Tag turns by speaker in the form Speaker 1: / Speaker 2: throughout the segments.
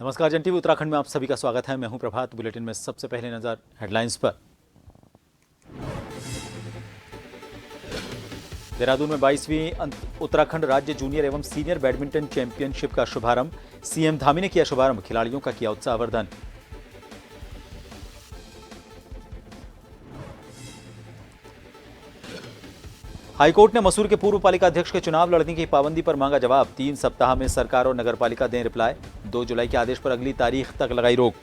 Speaker 1: नमस्कार, जन टीवी उत्तराखंड में आप सभी का स्वागत है। मैं हूं प्रभात। बुलेटिन में सबसे पहले नजर हेडलाइंस पर। देहरादून में 22वीं उत्तराखंड राज्य जूनियर एवं सीनियर बैडमिंटन चैंपियनशिप का शुभारंभ। सीएम धामी ने किया शुभारंभ, खिलाड़ियों का किया उत्साहवर्धन। हाईकोर्ट ने मसूर के पूर्व पालिका अध्यक्ष के चुनाव लड़ने की पाबंदी पर मांगा जवाब। 3 सप्ताह में सरकार और नगरपालिका दें रिप्लाई। 2 जुलाई के आदेश पर अगली तारीख तक लगाई रोक।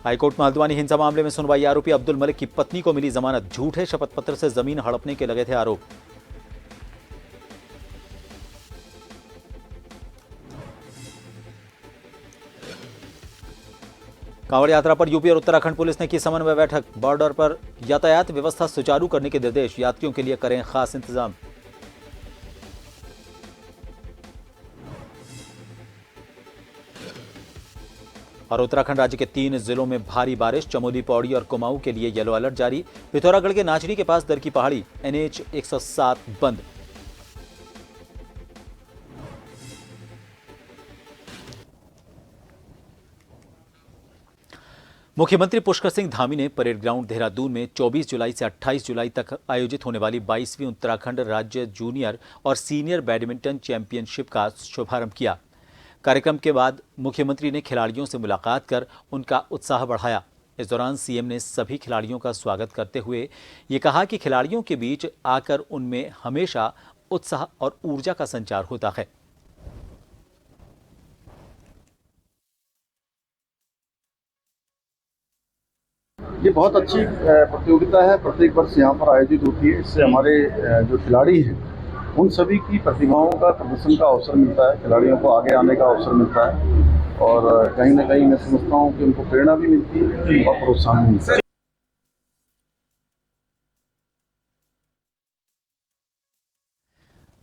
Speaker 1: हाईकोर्ट में हल्द्वानी हिंसा मामले में सुनवाई। आरोपी अब्दुल मलिक की पत्नी को मिली जमानत। झूठे शपथ पत्र से जमीन हड़पने के लगे थे आरोप। कांवड़ यात्रा पर यूपी और उत्तराखंड पुलिस ने की समन्वय बैठक। बॉर्डर पर यातायात व्यवस्था सुचारू करने के निर्देश। यात्रियों के लिए करें खास इंतजाम। और उत्तराखंड राज्य के 3 जिलों में भारी बारिश। चमोली, पौड़ी और कुमाऊं के लिए येलो अलर्ट जारी। पिथौरागढ़ के नाचनी के पास दर की पहाड़ी, NH 107 बंद। मुख्यमंत्री पुष्कर सिंह धामी ने परेड ग्राउंड देहरादून में 24 जुलाई से 28 जुलाई तक आयोजित होने वाली 22वीं उत्तराखंड राज्य जूनियर और सीनियर बैडमिंटन चैंपियनशिप का शुभारंभ किया। कार्यक्रम के बाद मुख्यमंत्री ने खिलाड़ियों से मुलाकात कर उनका उत्साह बढ़ाया। इस दौरान सीएम ने सभी खिलाड़ियों का स्वागत करते हुए ये कहा कि खिलाड़ियों के बीच आकर उनमें हमेशा उत्साह और ऊर्जा का संचार होता है।
Speaker 2: ये बहुत अच्छी प्रतियोगिता है, प्रत्येक वर्ष यहाँ पर आयोजित होती है। इससे हमारे जो खिलाड़ी हैं उन सभी की प्रतिभाओं का प्रदर्शन का अवसर मिलता है, खिलाड़ियों को आगे आने का अवसर मिलता है और कहीं ना कहीं मैं समझता हूँ कि उनको प्रेरणा भी मिलती है और प्रोत्साहन भी मिलता है।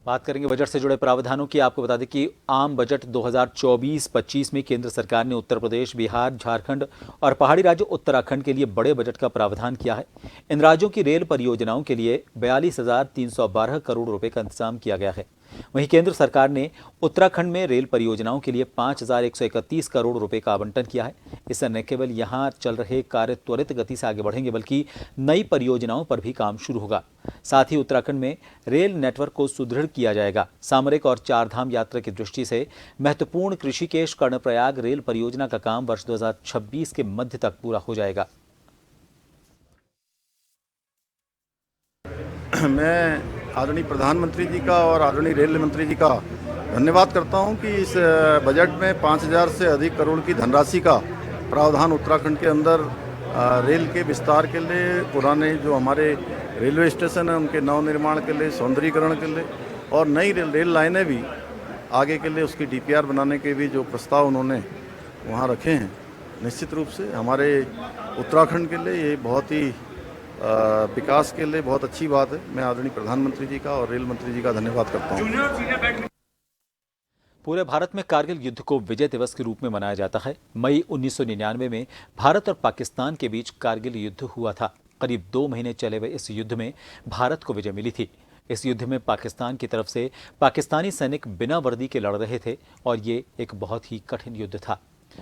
Speaker 1: बात करेंगे बजट से जुड़े प्रावधानों की। आपको बता दें कि आम बजट 2024-25 में केंद्र सरकार ने उत्तर प्रदेश, बिहार, झारखंड और पहाड़ी राज्य उत्तराखंड के लिए बड़े बजट का प्रावधान किया है। इन राज्यों की रेल परियोजनाओं के लिए 42,312 करोड़ रुपए का इंतजाम किया गया है। वहीं केंद्र सरकार ने उत्तराखंड में रेल परियोजनाओं के लिए 5,131 करोड़ रुपए का आवंटन किया है। इससे न केवल यहां चल रहे कार्य त्वरित गति से आगे बढ़ेंगे, बल्कि नई परियोजनाओं पर भी काम शुरू होगा। साथ ही उत्तराखंड में रेल नेटवर्क को सुदृढ़ किया जाएगा। सामरिक और 4 धाम यात्रा की दृष्टि से महत्वपूर्ण ऋषिकेश कर्णप्रयाग रेल परियोजना का काम वर्ष 2026 के मध्य तक पूरा हो जाएगा।
Speaker 2: मैं आदरणीय प्रधानमंत्री जी का और आदरणीय रेल मंत्री जी का धन्यवाद करता हूं कि इस बजट में 5,000 से अधिक करोड़ की धनराशि का प्रावधान उत्तराखंड के अंदर रेल के विस्तार के लिए, पुराने जो हमारे रेलवे स्टेशन हैं उनके नवनिर्माण के लिए, सौंदर्यीकरण के लिए और नई रेल लाइनें भी आगे के लिए उसकी DPR बनाने के भी जो प्रस्ताव उन्होंने वहाँ रखे हैं, निश्चित रूप से हमारे उत्तराखंड के लिए ये बहुत ही विकास के लिए बहुत अच्छी बात है। मैं आदरणीय प्रधानमंत्री जी का और रेल मंत्री जी का धन्यवाद करता हूँ।
Speaker 1: पूरे भारत में कारगिल युद्ध को विजय दिवस के रूप में मनाया जाता है। मई 1999 में भारत और पाकिस्तान के बीच कारगिल युद्ध हुआ था। करीब 2 महीने चले हुए इस युद्ध में भारत को विजय मिली थी। इस युद्ध में पाकिस्तान की तरफ से पाकिस्तानी सैनिक बिना वर्दी के लड़ रहे थे और ये एक बहुत ही कठिन युद्ध था।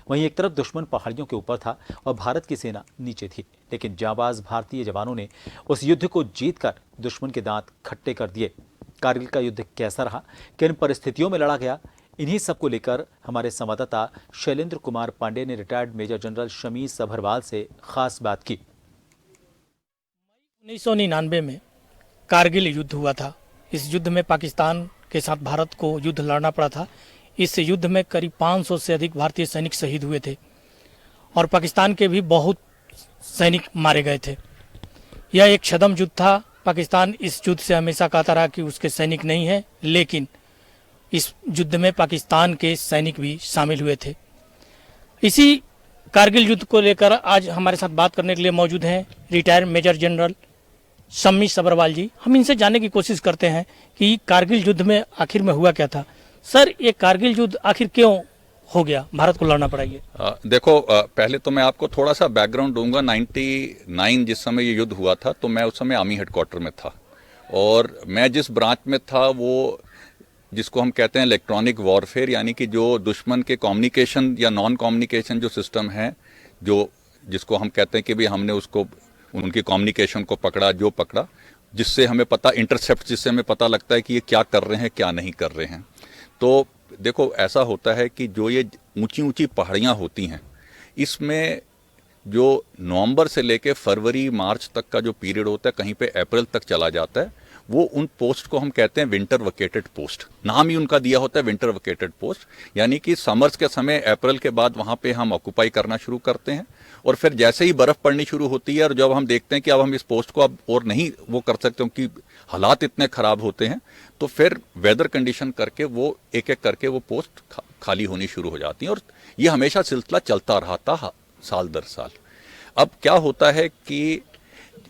Speaker 1: वहीं एक तरफ दुश्मन पहाड़ियों के ऊपर था और भारत की सेना नीचे थी, लेकिन जाबाज भारतीय जवानों ने उस युद्ध को जीतकर दुश्मन के दांत खट्टे कर दिए। कारगिल का युद्ध कैसा रहा, किन परिस्थितियों में लड़ा गया, इन्हीं सबको लेकर हमारे संवाददाता शैलेंद्र कुमार पांडे ने retired major general Shami Sabharwal से खास बात की।
Speaker 3: 1999 में कारगिल युद्ध हुआ था। इस युद्ध में पाकिस्तान के साथ भारत को युद्ध लड़ना पड़ा था। इस युद्ध में करीब 500 से अधिक भारतीय सैनिक शहीद हुए थे और पाकिस्तान के भी बहुत सैनिक मारे गए थे। यह एक छद्म युद्ध था। पाकिस्तान इस युद्ध से हमेशा कहता रहा कि उसके सैनिक नहीं है, लेकिन इस युद्ध में पाकिस्तान के सैनिक भी शामिल हुए थे। इसी कारगिल युद्ध को लेकर आज हमारे साथ बात करने के लिए मौजूद हैं retired major general Shami Sabharwal ji. हम इनसे जानने की कोशिश करते हैं कि कारगिल युद्ध में आखिर में हुआ क्या था। सर, ये कारगिल युद्ध आखिर क्यों हो गया, भारत को लड़ना पड़ा ये?
Speaker 4: देखो, पहले तो मैं आपको थोड़ा सा बैकग्राउंड दूंगा। 99 जिस समय ये युद्ध हुआ था तो मैं उस समय आर्मी हेडक्वार्टर में था और मैं जिस ब्रांच में था वो जिसको हम कहते हैं इलेक्ट्रॉनिक वॉरफेयर, यानी कि जो दुश्मन के कम्युनिकेशन या नॉन कम्युनिकेशन जो सिस्टम है, जो जिसको हम कहते हैं कि भी हमने उसको उनकी कम्युनिकेशन को पकड़ा, जो पकड़ा जिससे हमें पता इंटरसेप्ट, जिससे हमें पता लगता है कि ये क्या कर रहे हैं क्या नहीं कर रहे हैं। तो देखो ऐसा होता है कि जो ये ऊंची ऊंची पहाड़ियाँ होती हैं, इसमें जो नवंबर से लेके फरवरी मार्च तक का जो पीरियड होता है, कहीं पे अप्रैल तक चला जाता है, वो उन पोस्ट को हम कहते हैं विंटर वेकेटेड पोस्ट। नाम ही उनका दिया होता है विंटर वेकेटेड पोस्ट, यानी कि समर्स के समय अप्रैल के बाद वहां पे हम ऑक्यूपाई करना शुरू करते हैं। और फिर जैसे ही बर्फ पड़नी शुरू होती है और जब हम देखते हैं कि अब हम इस पोस्ट को अब और नहीं वो कर सकते क्योंकि हालात इतने खराब होते हैं, तो फिर वेदर कंडीशन करके वो एक एक करके वो पोस्ट खाली होनी शुरू हो जाती हैं। और ये हमेशा सिलसिला चलता रहा था साल दर साल। अब क्या होता है कि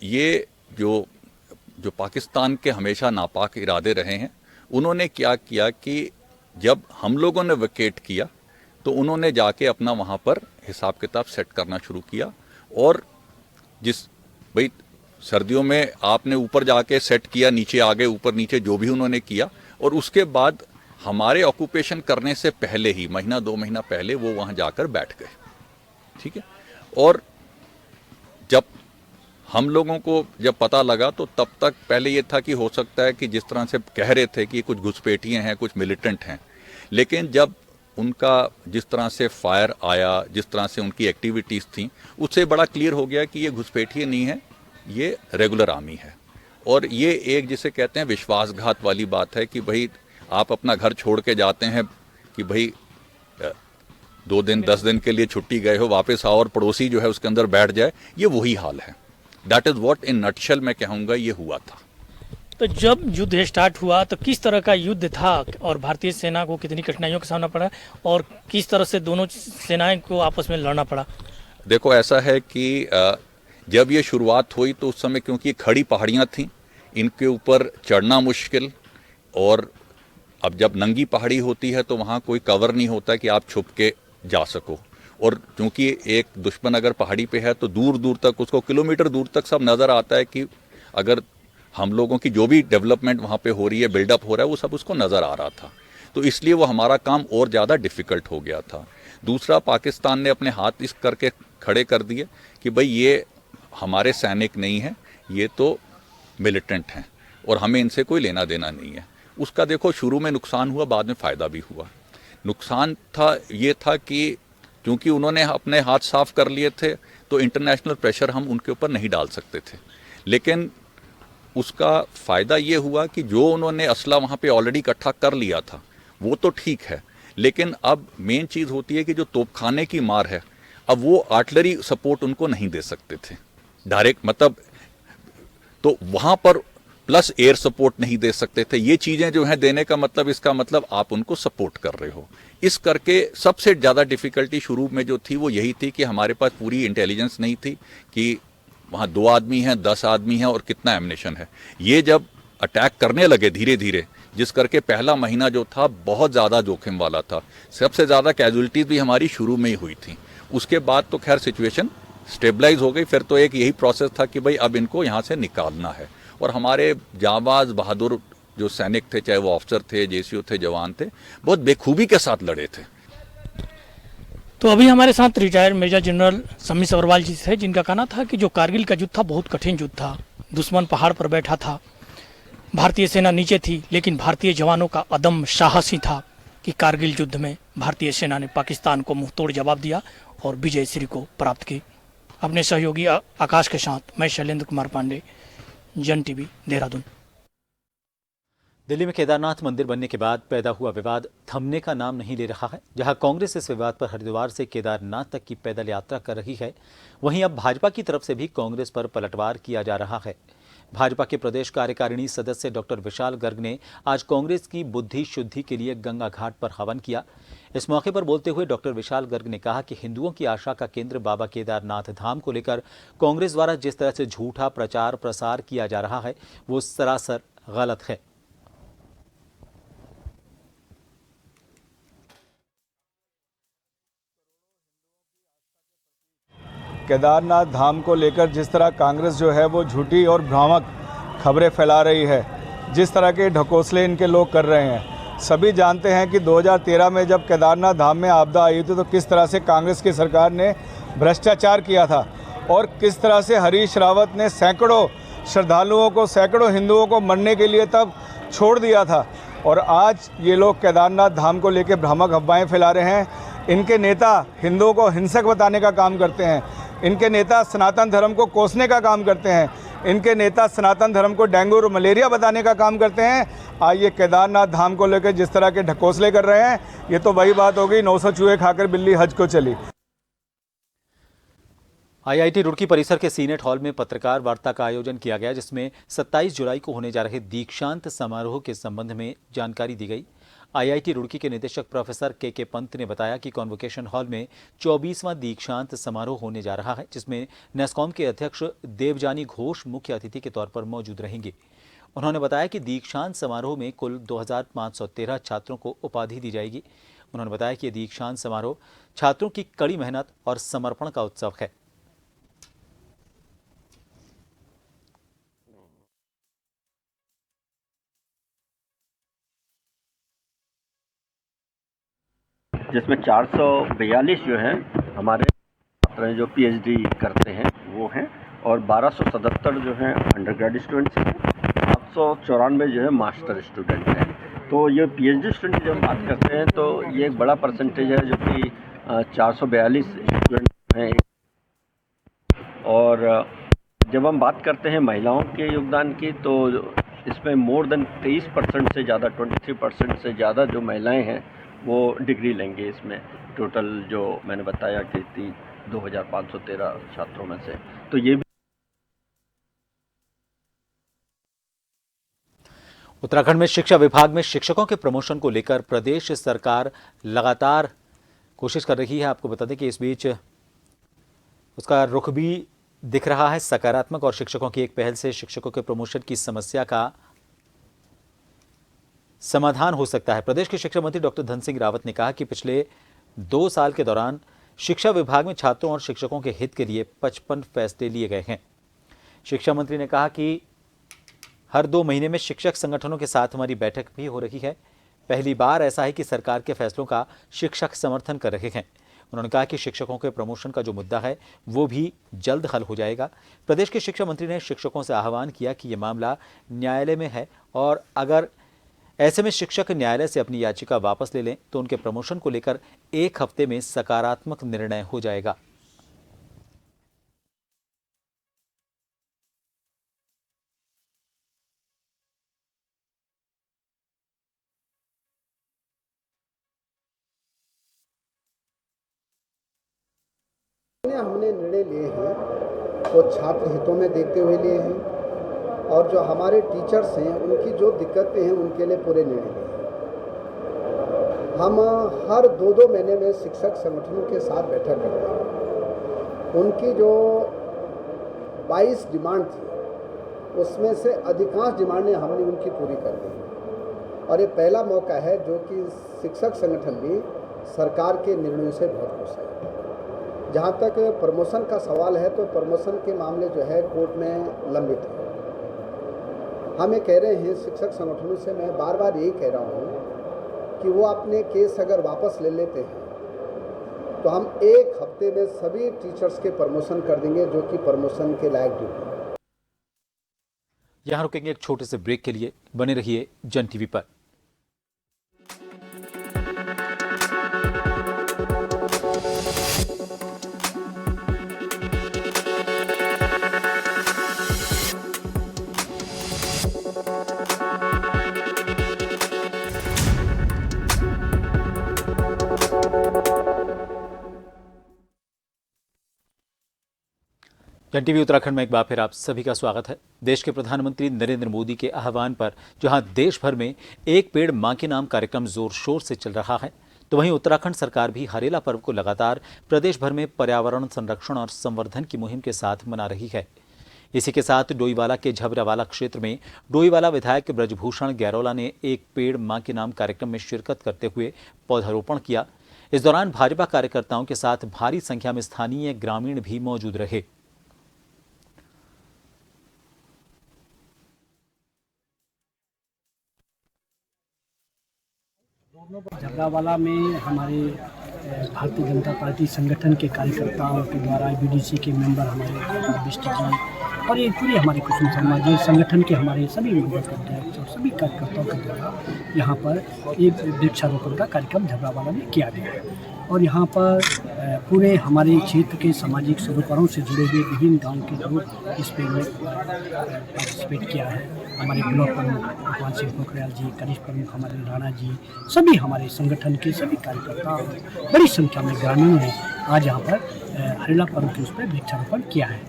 Speaker 4: ये जो पाकिस्तान के हमेशा नापाक इरादे रहे हैं, उन्होंने क्या किया कि जब हम लोगों ने वेकेट किया तो उन्होंने जाके अपना वहाँ पर हिसाब किताब सेट करना शुरू किया। और जिस भाई सर्दियों में आपने ऊपर जाके सेट किया, नीचे आ गए, ऊपर नीचे जो भी उन्होंने किया, और उसके बाद हमारे ऑक्यूपेशन करने से पहले ही महीना 2 महीना पहले वो वहाँ जाकर बैठ गए। ठीक है। और जब हम लोगों को जब पता लगा तो तब तक पहले ये था कि हो सकता है कि जिस तरह से कह रहे थे कि कुछ घुसपैठिए हैं, कुछ मिलिटेंट हैं, लेकिन जब उनका जिस तरह से फायर आया, जिस तरह से उनकी एक्टिविटीज़ थी, उससे बड़ा क्लियर हो गया कि ये घुसपैठिए नहीं है, ये रेगुलर आर्मी है। और ये एक जिसे कहते हैं विश्वासघात वाली बात है कि भाई आप अपना घर छोड़ के जाते हैं कि भाई 2 दिन 10 दिन के लिए छुट्टी गए हो, वापस आओ और पड़ोसी जो है उसके अंदर बैठ जाए, ये वही हाल है। That is what in nutshell मैं कहूँगा ये हुआ था।
Speaker 3: तो जब युद्ध स्टार्ट हुआ तो किस तरह का युद्ध था और भारतीय सेना को कितनी कठिनाइयों का सामना पड़ा और किस तरह से दोनों सेनाएं को आपस में लड़ना पड़ा?
Speaker 4: देखो ऐसा है कि जब ये शुरुआत हुई तो उस समय क्योंकि खड़ी पहाड़ियाँ थीं, इनके ऊपर चढ़ना मुश्किल, और अब जब नंगी पहाड़ी होती है तो वहाँ कोई कवर नहीं होता कि आप छुप के जा सको। और क्योंकि एक दुश्मन अगर पहाड़ी पे है तो दूर दूर तक उसको किलोमीटर दूर तक सब नज़र आता है कि अगर हम लोगों की जो भी डेवलपमेंट वहाँ पे हो रही है, बिल्डअप हो रहा है, वो सब उसको नज़र आ रहा था। तो इसलिए वो हमारा काम और ज़्यादा डिफ़िकल्ट हो गया था। दूसरा, पाकिस्तान ने अपने हाथ इस करके खड़े कर दिए कि भाई ये हमारे सैनिक नहीं हैं, ये तो मिलिटेंट हैं और हमें इनसे कोई लेना देना नहीं है। उसका देखो शुरू में नुकसान हुआ, बाद में फ़ायदा भी हुआ। नुकसान ये था कि क्योंकि उन्होंने अपने हाथ साफ कर लिए थे तो इंटरनेशनल प्रेशर हम उनके ऊपर नहीं डाल सकते थे। लेकिन उसका फ़ायदा ये हुआ कि जो उन्होंने असला वहाँ पे ऑलरेडी इकट्ठा कर लिया था वो तो ठीक है, लेकिन अब मेन चीज़ होती है कि जो तोपखाने की मार है, अब वो आर्टिलरी सपोर्ट उनको नहीं दे सकते थे डायरेक्ट, मतलब तो वहाँ पर प्लस एयर सपोर्ट नहीं दे सकते थे। ये चीज़ें जो हैं देने का मतलब, इसका मतलब आप उनको सपोर्ट कर रहे हो। इस करके सबसे ज़्यादा डिफ़िकल्टी शुरू में जो थी वो यही थी कि हमारे पास पूरी इंटेलिजेंस नहीं थी कि वहाँ 2 आदमी हैं, 10 आदमी हैं और कितना एमिनेशन है। ये जब अटैक करने लगे धीरे धीरे, जिस करके पहला महीना जो था बहुत ज़्यादा जोखिम वाला था, सबसे ज़्यादा कैजुअलिटीज़ भी हमारी शुरू में ही हुई थी। उसके बाद तो खैर सिचुएशन स्टेबलाइज हो गई। फिर तो एक यही प्रोसेस था कि भाई अब इनको यहाँ से निकालना है। और हमारे जाबाज बहादुर जो सैनिक थे, चाहे वो ऑफिसर थे, जेसीओ थे, जवान थे, बहुत बेखूबी के साथ लड़े थे।
Speaker 3: तो अभी हमारे साथ retired major general Shammi Sabharwal ji थे, जिनका कहना था कि जो कारगिल का युद्ध था बहुत कठिन युद्ध था। दुश्मन पहाड़ पर बैठा था, भारतीय सेना नीचे थी, लेकिन भारतीय जवानों का अदम्य साहस ही था कि कारगिल युद्ध में भारतीय सेना ने पाकिस्तान को मुंहतोड़ जवाब दिया और विजय श्री को प्राप्त की। अपने सहयोगी आकाश के साथ मैं शैलेंद्र कुमार पांडे, जन टीवी, देहरादून।
Speaker 1: दिल्ली में केदारनाथ मंदिर बनने के बाद पैदा हुआ विवाद थमने का नाम नहीं ले रहा है। जहां कांग्रेस इस विवाद पर हरिद्वार से केदारनाथ तक की पैदल यात्रा कर रही है, वहीं अब भाजपा की तरफ से भी कांग्रेस पर पलटवार किया जा रहा है। भाजपा के प्रदेश कार्यकारिणी सदस्य डॉक्टर विशाल गर्ग ने आज कांग्रेस की बुद्धि शुद्धि के लिए गंगा घाट पर हवन किया। इस मौके पर बोलते हुए डॉक्टर विशाल गर्ग ने कहा कि हिंदुओं की आशा का केंद्र बाबा केदारनाथ धाम को लेकर कांग्रेस द्वारा जिस तरह से झूठा प्रचार प्रसार किया जा रहा है वो सरासर गलत है।
Speaker 5: केदारनाथ धाम को लेकर जिस तरह कांग्रेस जो है वो झूठी और भ्रामक खबरें फैला रही है, जिस तरह के ढकोसले इनके लोग कर रहे हैं। सभी जानते हैं कि 2013 में जब केदारनाथ धाम में आपदा आई थी तो किस तरह से कांग्रेस की सरकार ने भ्रष्टाचार किया था और किस तरह से हरीश रावत ने सैकड़ों श्रद्धालुओं को, सैकड़ों हिंदुओं को मरने के लिए तब छोड़ दिया था। और आज ये लोग केदारनाथ धाम को लेकर भ्रामक अफवाहें फैला रहे हैं। इनके नेता हिंदुओं को हिंसक बताने का काम करते हैं। इनके नेता सनातन धर्म को कोसने का काम करते हैं। इनके नेता सनातन धर्म को डेंगू और मलेरिया बताने का काम करते हैं। आज ये केदारनाथ धाम को लेकर जिस तरह के ढकोसले कर रहे हैं, ये तो वही बात हो गई 900 चूहे खाकर बिल्ली हज को चली।
Speaker 1: आईआईटी रुड़की परिसर के सीनेट हॉल में पत्रकार वार्ता का आयोजन किया गया, जिसमें 27 जुलाई को होने जा रहे दीक्षांत समारोह के संबंध में जानकारी दी गई। आईआईटी रुड़की के निदेशक प्रोफेसर के पंत ने बताया कि कॉन्वोकेशन हॉल में 24वां दीक्षांत समारोह होने जा रहा है, जिसमें नेस्कॉम के अध्यक्ष देवजानी घोष मुख्य अतिथि के तौर पर मौजूद रहेंगे। उन्होंने बताया कि दीक्षांत समारोह में कुल 2513 छात्रों को उपाधि दी जाएगी। उन्होंने बताया कि यह दीक्षांत समारोह छात्रों की कड़ी मेहनत और समर्पण का उत्सव है।
Speaker 6: जिसमें 442 जो हैं हमारे छात्र जो पीएचडी करते हैं वो हैं, और 1277 जो हैं अंडर ग्रेड स्टूडेंट्स हैं, 794 जो है मास्टर स्टूडेंट हैं। तो ये पीएचडी स्टूडेंट जब हम बात करते हैं तो ये एक बड़ा परसेंटेज है, जो कि 442 स्टूडेंट हैं। और जब हम बात करते हैं महिलाओं के योगदान की, तो इसमें मोर देन 23% से ज़्यादा, 23% से ज़्यादा जो महिलाएं हैं वो डिग्री लेंगे। इसमें टोटल जो मैंने बताया कि 2513 छात्रों में से, तो ये भी।
Speaker 1: उत्तराखंड में शिक्षा विभाग में शिक्षकों के प्रमोशन को लेकर प्रदेश सरकार लगातार कोशिश कर रही है। आपको बता दें कि इस बीच उसका रुख भी दिख रहा है सकारात्मक, और शिक्षकों की एक पहल से शिक्षकों के प्रमोशन की समस्या का समाधान हो सकता है। प्रदेश के शिक्षा मंत्री डॉक्टर धन सिंह रावत ने कहा कि पिछले 2 साल के दौरान शिक्षा विभाग में छात्रों और शिक्षकों के हित के लिए 55 फैसले लिए गए हैं। शिक्षा मंत्री ने कहा कि हर 2 महीने में शिक्षक संगठनों के साथ हमारी बैठक भी हो रही है। पहली बार ऐसा है कि सरकार के फैसलों का शिक्षक समर्थन कर रहे हैं। उन्होंने कहा कि शिक्षकों के प्रमोशन का जो मुद्दा है वो भी जल्द हल हो जाएगा। प्रदेश के शिक्षा मंत्री ने शिक्षकों से आह्वान किया कि ये मामला न्यायालय में है, और अगर ऐसे में शिक्षक न्यायालय से अपनी याचिका वापस ले लें तो उनके प्रमोशन को लेकर 1 हफ्ते में सकारात्मक निर्णय हो जाएगा।
Speaker 7: हमने निर्णय लिए हैं वो छात्र हितों में देखते हुए लिए हैं, और जो हमारे टीचर्स हैं उनकी जो दिक्कतें हैं उनके लिए पूरे निर्णय लिए हैं। हम हर 2-2 महीने में शिक्षक संगठनों के साथ बैठक करते हैं। उनकी जो 22 डिमांड थी उसमें से अधिकांश डिमांडें हमने उनकी पूरी कर दी, और ये पहला मौका है जो कि शिक्षक संगठन भी सरकार के निर्णयों से बहुत खुश है। जहाँ तक प्रमोशन का सवाल है तो प्रमोशन के मामले जो है कोर्ट में लंबित है। हम ये कह रहे हैं शिक्षक संगठनों से, मैं बार बार यही कह रहा हूँ कि वो अपने केस अगर वापस ले लेते हैं तो हम 1 हफ्ते में सभी टीचर्स के प्रमोशन कर देंगे जो कि प्रमोशन के लायक ड्यूटी।
Speaker 1: यहां रुकेंगे एक छोटे से ब्रेक के लिए। बने रहिए जन टीवी पर। जन टीवी उत्तराखंड में एक बार फिर आप सभी का स्वागत है। देश के प्रधानमंत्री नरेंद्र मोदी के आह्वान पर जहां देश भर में एक पेड़ मां के नाम कार्यक्रम जोर शोर से चल रहा है, तो वहीं उत्तराखंड सरकार भी हरेला पर्व को लगातार प्रदेश भर में पर्यावरण संरक्षण और संवर्धन की मुहिम के साथ मना रही है। इसी के साथ डोईवाला के झबरावाला क्षेत्र में डोईवाला विधायक ब्रजभूषण गैरोला ने एक पेड़ मां के नाम कार्यक्रम में शिरकत करते हुए पौधारोपण किया। इस दौरान भाजपा कार्यकर्ताओं के साथ भारी संख्या में स्थानीय ग्रामीण भी मौजूद रहे।
Speaker 8: झबरावाला में हमारे भारतीय जनता पार्टी संगठन के कार्यकर्ताओं के द्वारा बीडीसी के मेंबर हमारे बिष्ट जी और ये पूरी हमारे कुसुम शर्मा जी संगठन के हमारे सभी मेंबर अध्यक्ष और सभी कार्यकर्ताओं के द्वारा यहाँ पर एक वृक्षारोपण का कार्यक्रम झबरावाला में किया गया और यहाँ पर पूरे हमारे क्षेत्र के सामाजिक स्वरूपों से जुड़े हुए विभिन्न गाँव के लोग इस पे में पार्टिसिपेट किया है। हमारे ब्लॉक प्रमुख भगवान सिंह पोखरियाल जी, कनिष्ठ प्रमुख हमारे राणा जी, सभी हमारे संगठन के सभी कार्यकर्ता बड़ी संख्या में ग्रामीणों ने आज यहाँ पर हरेला पर्व के उस पर वृक्षारोपण किया है।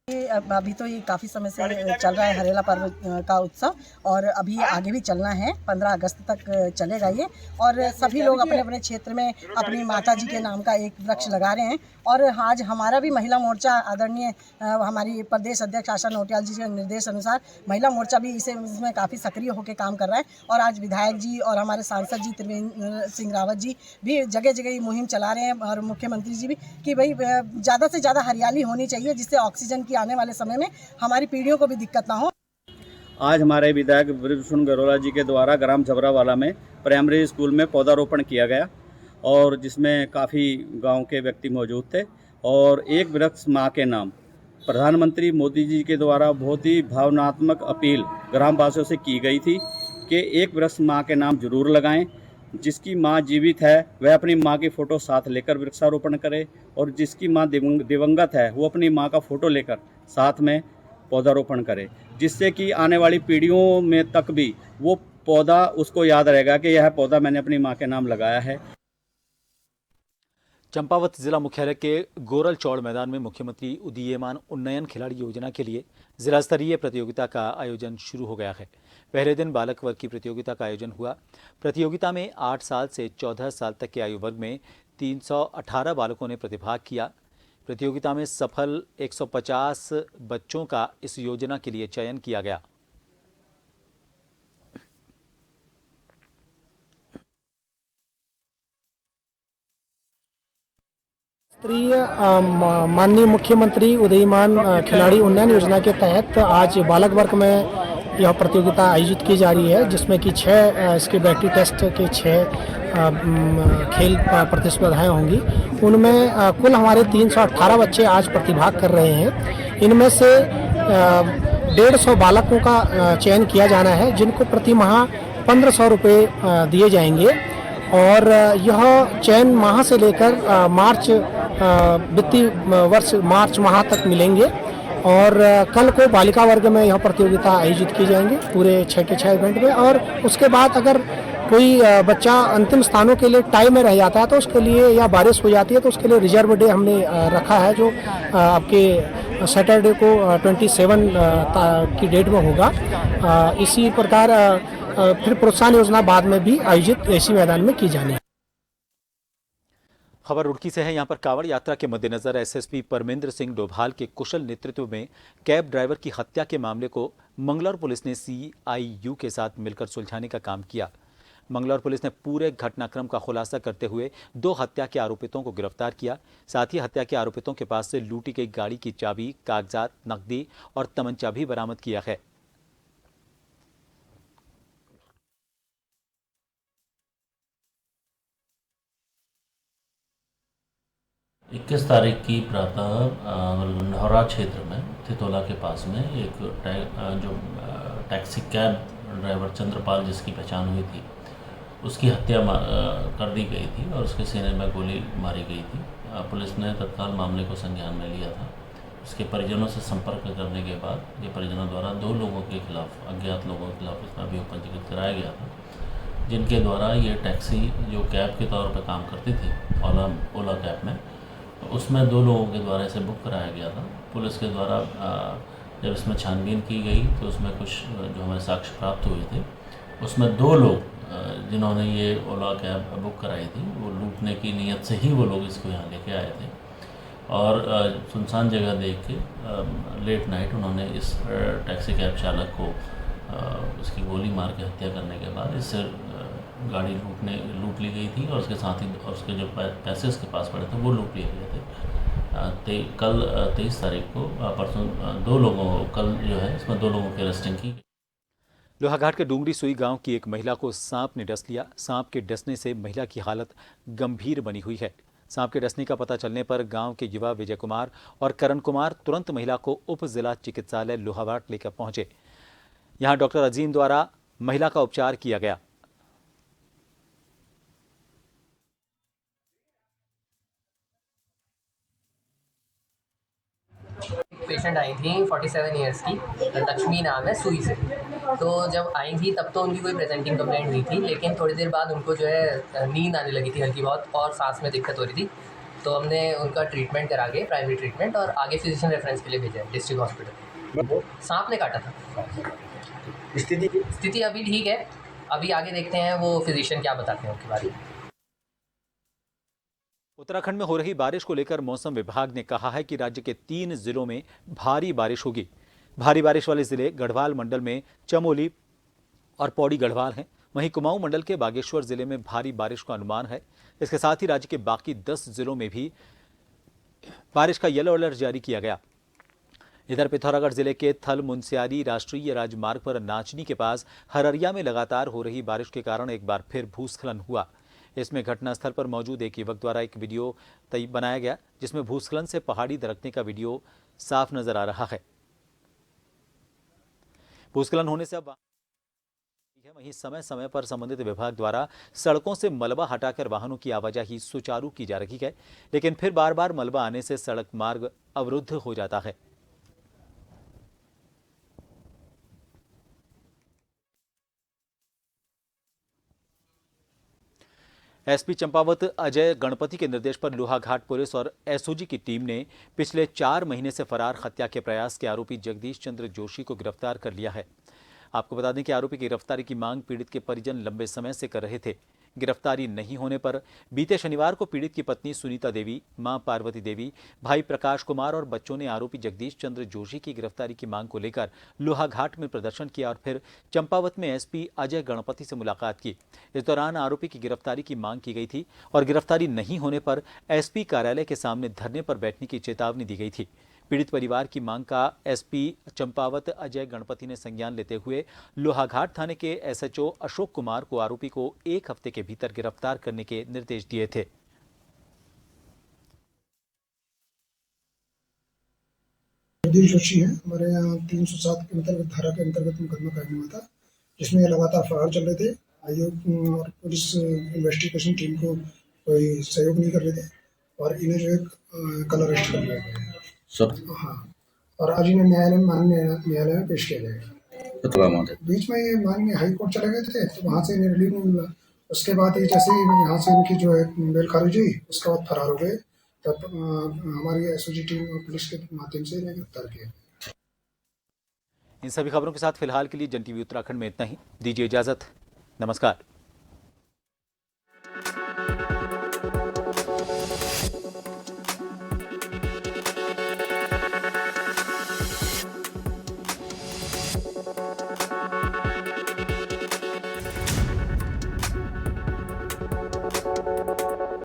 Speaker 9: अभी तो ये काफ़ी समय से चल रहा है हरेला पर्व का उत्सव और अभी आगे भी चलना है, 15 अगस्त तक चलेगा ये और सभी लोग अपने अपने क्षेत्र में अपनी माता जी के नाम का एक वृक्ष लगा रहे हैं। और आज हमारा भी महिला मोर्चा आदरणीय हमारी प्रदेश अध्यक्ष आशा नोटियाल जी के निर्देश अनुसार महिला मोर्चा भी इसमें काफ़ी सक्रिय होकर काम कर रहा है और आज विधायक जी और हमारे सांसद जी त्रिवेंद्र सिंह रावत जी भी जगह जगह ये मुहिम चला रहे हैं और मुख्यमंत्री जी भी कि भाई ज़्यादा से ज़्यादा हरियाली होनी चाहिए जिससे ऑक्सीजन की आने वाले समय में हमारी पीढ़ियों को भी दिक्कत ना हो।
Speaker 10: आज हमारे विधायक ब्रिजभूषण गरोला जी के द्वारा ग्राम झबरावाला में प्राइमरी स्कूल में पौधारोपण किया गया और जिसमें काफ़ी गांव के व्यक्ति मौजूद थे और एक वृक्ष माँ के नाम प्रधानमंत्री मोदी जी के द्वारा बहुत ही भावनात्मक अपील ग्रामवासियों से की गई थी कि एक वृक्ष माँ के नाम जरूर लगाएं। जिसकी माँ जीवित है वह अपनी माँ की फ़ोटो साथ लेकर वृक्षारोपण करे और जिसकी माँ दिवंगत है वो अपनी माँ का फ़ोटो लेकर साथ में पौधारोपण करे, जिससे कि आने वाली पीढ़ियों में तक भी वो पौधा उसको याद रहेगा कि यह पौधा मैंने अपनी माँ के नाम लगाया है।
Speaker 1: चंपावत जिला मुख्यालय के गोरल चौड़ मैदान में मुख्यमंत्री उदीयमान उन्नयन खिलाड़ी योजना के लिए जिला स्तरीय प्रतियोगिता का आयोजन शुरू हो गया है। पहले दिन बालक वर्ग की प्रतियोगिता का आयोजन हुआ। प्रतियोगिता में 8 साल से 14 साल तक के आयु वर्ग में 318 बालकों ने प्रतिभाग किया। प्रतियोगिता में सफल 150 बच्चों का इस योजना के लिए चयन किया गया।
Speaker 8: माननीय मुख्यमंत्री उदीयमान खिलाड़ी उन्नयन योजना के तहत आज बालक वर्ग में यह प्रतियोगिता आयोजित की जा रही है, जिसमें कि 6 इसके बैटरी टेस्ट के 6 खेल प्रतिस्पर्धाएं होंगी। उनमें कुल हमारे 318 बच्चे आज प्रतिभाग कर रहे हैं। इनमें से 150 बालकों का चयन किया जाना है, जिनको प्रति माह 1500 रुपये दिए जाएंगे और यह चयन माह से लेकर मार्च वित्तीय वर्ष मार्च माह तक मिलेंगे और कल को बालिका वर्ग में यह प्रतियोगिता आयोजित की जाएंगी पूरे 6 के 6 इवेंट में। और उसके बाद अगर कोई बच्चा अंतिम स्थानों के लिए टाई में रह जाता है तो उसके लिए या बारिश हो जाती है तो उसके लिए रिजर्व डे हमने रखा है, जो आपके सैटरडे को 27 की डेट में होगा। इसी प्रकार फिर प्रोत्साहन योजना बाद में भी आयोजित इसी मैदान में की जानी है।
Speaker 1: खबर रुड़की से है। यहां पर कांवड़ यात्रा के मद्देनजर एसएसपी परमेंद्र सिंह डोभाल के कुशल नेतृत्व में कैब ड्राइवर की हत्या के मामले को मंगलौर पुलिस ने सीआईयू के साथ मिलकर सुलझाने का काम किया। मंगलौर पुलिस ने पूरे घटनाक्रम का खुलासा करते हुए 2 हत्या के आरोपितों को गिरफ्तार किया। साथ ही हत्या के आरोपितों के पास से लूटी गई गाड़ी की चाबी, कागजात, नकदी और तमंचा भी बरामद किया है।
Speaker 11: 21 तारीख की प्रातः लहौरा क्षेत्र में थितोला के पास में एक टैक्सी कैब ड्राइवर चंद्रपाल जिसकी पहचान हुई थी उसकी हत्या कर दी गई थी और उसके सीने में गोली मारी गई थी। पुलिस ने तत्काल मामले को संज्ञान में लिया था। इसके परिजनों से संपर्क करने के बाद ये परिजनों द्वारा 2 लोगों के खिलाफ, अज्ञात लोगों के खिलाफ इसमें अभियोग पंजीकृत कराया गया था, जिनके द्वारा ये टैक्सी जो कैब के तौर पर काम करती थी ओला कैब में, उसमें 2 लोगों के द्वारा इसे बुक कराया गया था। पुलिस के द्वारा जब इसमें छानबीन की गई तो उसमें कुछ जो हमें साक्ष्य प्राप्त हुए थे, उसमें 2 लोग जिन्होंने ये ओला कैब बुक कराई थी वो लूटने की नीयत से ही वो लोग इसको यहाँ लेके आए थे और सुनसान जगह देख के लेट नाइट उन्होंने इस टैक्सी कैब चालक को उसकी गोली मार के हत्या करने के बाद इससे गाड़ी लूट ली गई थी और उसके साथ ही उसके जो पैसे उसके पास पड़े थे वो लूट लिए गए थे। कल 23 तारीख को परसों 2 लोगों कल जो है इसमें 2 लोगों की अरेस्टिंग की।
Speaker 1: लोहाघाट के डूंगरी सुई गांव की एक महिला को सांप ने डस लिया। सांप के डसने से महिला की हालत गंभीर बनी हुई है। सांप के डसने का पता चलने पर गांव के युवा विजय कुमार और करण कुमार तुरंत महिला को उप जिला चिकित्सालय लोहाघाट लेकर पहुंचे। यहां डॉक्टर अजीम द्वारा महिला का उपचार किया गया।
Speaker 12: पेशेंट आई थी 47 इयर्स की, लक्ष्मी नाम है, सुई से। तो जब आई थी तब तो उनकी कोई प्रेजेंटिंग कंप्लेंट नहीं थी, लेकिन थोड़ी देर बाद उनको जो है नींद आने लगी थी हल्की बहुत और सांस में दिक्कत हो रही थी। तो हमने उनका ट्रीटमेंट करा के प्राइवेट ट्रीटमेंट और आगे फिजिशियन रेफरेंस के लिए भेजा है डिस्ट्रिक्ट हॉस्पिटल। सांप ने काटा था। स्थिति अभी ठीक है, अभी आगे देखते हैं वो फिजिशियन क्या बताते हैं उनके बारे में।
Speaker 1: उत्तराखंड में हो रही बारिश को लेकर मौसम विभाग ने कहा है कि राज्य के 3 जिलों में भारी बारिश होगी। भारी बारिश वाले जिले गढ़वाल मंडल में चमोली और पौड़ी गढ़वाल हैं। वहीं कुमाऊं मंडल के बागेश्वर जिले में भारी बारिश का अनुमान है। इसके साथ ही राज्य के बाकी 10 जिलों में भी बारिश का येलो अलर्ट जारी किया गया। इधर पिथौरागढ़ जिले के थल मुनस्यारी राष्ट्रीय राजमार्ग पर नाचनी के पास हररिया में लगातार हो रही बारिश के कारण एक बार फिर भूस्खलन हुआ। इसमें घटनास्थल पर मौजूद एक युवक द्वारा एक वीडियो बनाया गया, जिसमें भूस्खलन से पहाड़ी दरकने का वीडियो साफ नजर आ रहा है। भूस्खलन होने से अब वहीं समय समय पर संबंधित विभाग द्वारा सड़कों से मलबा हटाकर वाहनों की आवाजाही सुचारू की जा रही है, लेकिन फिर बार बार मलबा आने से सड़क मार्ग अवरुद्ध हो जाता है। एसपी चंपावत अजय गणपति के निर्देश पर लोहाघाट पुलिस और एसओजी की टीम ने पिछले 4 महीने से फरार हत्या के प्रयास के आरोपी जगदीश चंद्र जोशी को गिरफ्तार कर लिया है। आपको बता दें कि आरोपी की गिरफ्तारी की मांग पीड़ित के परिजन लंबे समय से कर रहे थे। गिरफ्तारी नहीं होने पर बीते शनिवार को पीड़ित की पत्नी सुनीता देवी, मां पार्वती देवी, भाई प्रकाश कुमार और बच्चों ने आरोपी जगदीश चंद्र जोशी की गिरफ्तारी की मांग को लेकर लोहाघाट में प्रदर्शन किया और फिर चंपावत में एसपी अजय गणपति से मुलाकात की। इस दौरान आरोपी की गिरफ्तारी की मांग की गई थी और गिरफ्तारी नहीं होने पर एसपी कार्यालय के सामने धरने पर बैठने की चेतावनी दी गई थी। पीड़ित परिवार की मांग का एसपी चंपावत अजय गणपति ने संज्ञान लेते हुए लोहाघाट थाने के एसएचओ अशोक कुमार को आरोपी को 1 हफ्ते के भीतर गिरफ्तार करने के निर्देश दिए थे।
Speaker 13: जगदीश जोशी है, हमारे यहाँ 307 के अंतर्गत धारा के अंतर्गत मुकदमा कायम हुआ था, जिसमें ये लगातार फरार चल रहे थे। आयोग और पुलिस इन्वेस्टिगेशन टीम को कोई सहयोग नहीं कर रहे थे और इन्हें जो है कल अरेस्ट कर लिया गया। हाँ, और आज इन्हें माननीय न्यायालय में पेश किया जाएगा। बीच में ये माननीय हाई कोर्ट चले गए थे, तो वहाँ से इन्हें रिलीव नहीं मिला। उसके बाद ये जैसे यहाँ से इनकी जो है बेल खारिज हुई, उसके बाद फरार हो गए। तब हमारी एसओजी टीम और पुलिस के माध्यम से इन्हें गिरफ्तार किया।
Speaker 1: इन सभी खबरों के साथ फिलहाल के लिए जन टीवी उत्तराखंड में इतना ही। दीजिए इजाजत। नमस्कार।